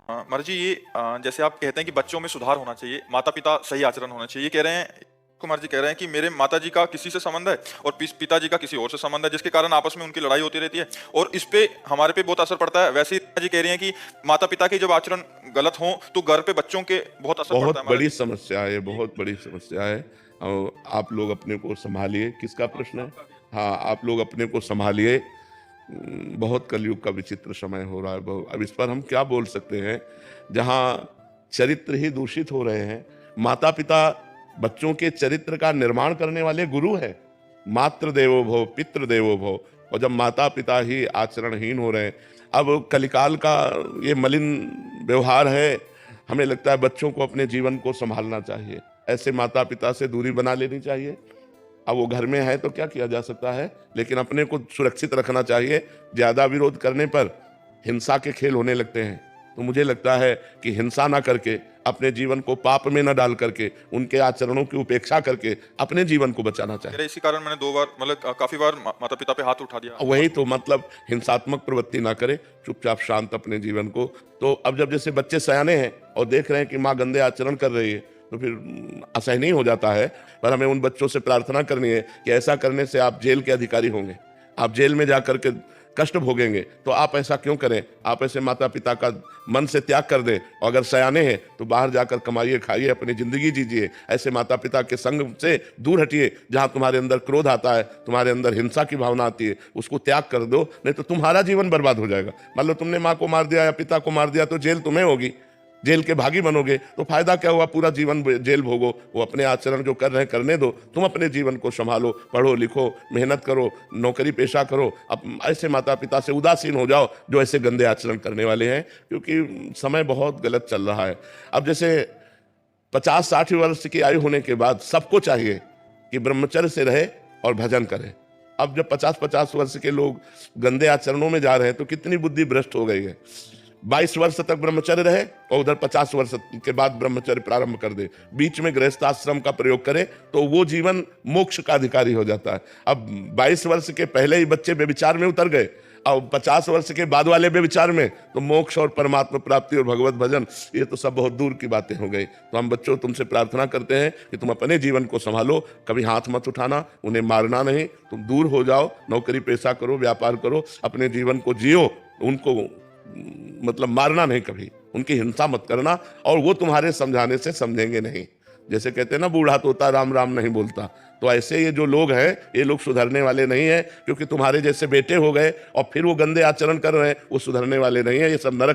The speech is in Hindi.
महाराज जी ये जैसे आप कहते हैं कि बच्चों में सुधार होना चाहिए, माता-पिता सही आचरण होना चाहिए। ये कह रहे हैं कुमार जी कह रहे हैं कि मेरे माताजी का किसी से संबंध है और पिताजी का किसी और से संबंध है, जिसके कारण आपस में उनकी लड़ाई होती रहती है और इस पे हमारे पे बहुत असर पड़ता है। वैसे ही जी कह रही हैं कि माता-पिता के जब आचरण गलत हो तो घर पे बच्चों के बहुत असर पड़ता बहुत है महाराज बड़ी जी। समस्या है, बहुत बड़ी समस्या है। आप लोग अपने को सँभालिए। किसका प्रश्न है? हाँ, आप लोग अपने को सँभालिए। बहुत कलयुग का विचित्र समय हो रहा है। अब इस पर हम क्या बोल सकते हैं? जहाँ चरित्र ही दूषित हो रहे हैं। माता-पिता बच्चों के चरित्र का निर्माण करने वाले गुरु हैं। मातृ देवो भव, पितृ देवो भव। और जब माता-पिता ही आचरणहीन हो रहे हैं, अब कलिकाल का ये मलिन व्यवहार है। हमें लगता है बच्चों को अपने जीवन को सँभालना चाहिए। ऐसे माता-पिता से दूरी बना लेनी चाहिए। अब वो घर में है तो क्या किया जा सकता है, लेकिन अपने को सुरक्षित रखना चाहिए। ज़्यादा विरोध करने पर हिंसा के खेल होने लगते हैं। तो मुझे लगता है कि हिंसा ना करके, अपने जीवन को पाप में ना डाल करके, उनके आचरणों की उपेक्षा करके अपने जीवन को बचाना कह चाहिए। रहे इसी कारण मैंने 2 बार मतलब काफ़ी बार माता-पिता पे हाथ उठा दिया। वही तो मतलब हिंसात्मक प्रवृत्ति ना करे, चुपचाप शांत अपने जीवन को। तो अब जब जैसे बच्चे सयाने हैं और देख रहे हैं कि माँ गंदे आचरण कर रही है, तो फिर असहनीय हो जाता है। पर हमें उन बच्चों से प्रार्थना करनी है कि ऐसा करने से आप जेल के अधिकारी होंगे, आप जेल में जाकर के कष्ट भोगेंगे, तो आप ऐसा क्यों करें? आप ऐसे माता-पिता का मन से त्याग कर दें और अगर सयाने हैं तो बाहर जाकर कमाइए, खाइए, अपनी ज़िंदगी जीजिए। ऐसे माता-पिता के संग से दूर हटिए। जहाँ तुम्हारे अंदर क्रोध आता है, तुम्हारे अंदर हिंसा की भावना आती है, उसको त्याग कर दो, नहीं तो तुम्हारा जीवन बर्बाद हो जाएगा। मान लो तुमने माँ को मार दिया या पिता को मार दिया तो जेल तुम्हें होगी, जेल के भागी बनोगे, तो फायदा क्या हुआ? पूरा जीवन जेल भोगो। वो अपने आचरण जो कर रहे हैं करने दो, तुम अपने जीवन को संभालो, पढ़ो लिखो, मेहनत करो, नौकरी पेशा करो। अब ऐसे माता पिता से उदासीन हो जाओ जो ऐसे गंदे आचरण करने वाले हैं, क्योंकि समय बहुत गलत चल रहा है। अब जैसे 50-60 वर्ष की आयु होने के बाद सबको चाहिए कि ब्रह्मचर्य से रहे और भजन करे। अब जब 50-50 वर्ष के लोग गंदे आचरणों में जा रहे हैं तो कितनी बुद्धि भ्रष्ट हो गई है। 22 वर्ष तक ब्रह्मचर्य रहे और उधर 50 वर्ष के बाद ब्रह्मचर्य प्रारंभ कर दे, बीच में गृहस्थाश्रम का प्रयोग करे तो वो जीवन मोक्ष का अधिकारी हो जाता है। अब 22 वर्ष के पहले ही बच्चे व्यभिचार में उतर गए और 50 वर्ष के बाद वाले व्यभिचार में, तो मोक्ष और परमात्मा प्राप्ति और भगवत भजन ये तो सब बहुत दूर की बातें हो गई। तो हम बच्चों तुमसे प्रार्थना करते हैं कि तुम अपने जीवन को संभालो, कभी हाथ मत उठाना, उन्हें मारना नहीं, तुम दूर हो जाओ, नौकरी पेशा करो, व्यापार करो, अपने जीवन को जियो, उनको मतलब मारना नहीं कभी, उनकी हिंसा मत करना और वो तुम्हारे समझाने से समझेंगे नहीं। जैसे कहते हैं ना, बूढ़ा तोता राम राम नहीं बोलता। तो ऐसे ये जो लोग हैं, ये लोग सुधरने वाले नहीं हैं, क्योंकि तुम्हारे जैसे बेटे हो गए और फिर वो गंदे आचरण कर रहे हैं, वो सुधरने वाले नहीं है। ये सब नरक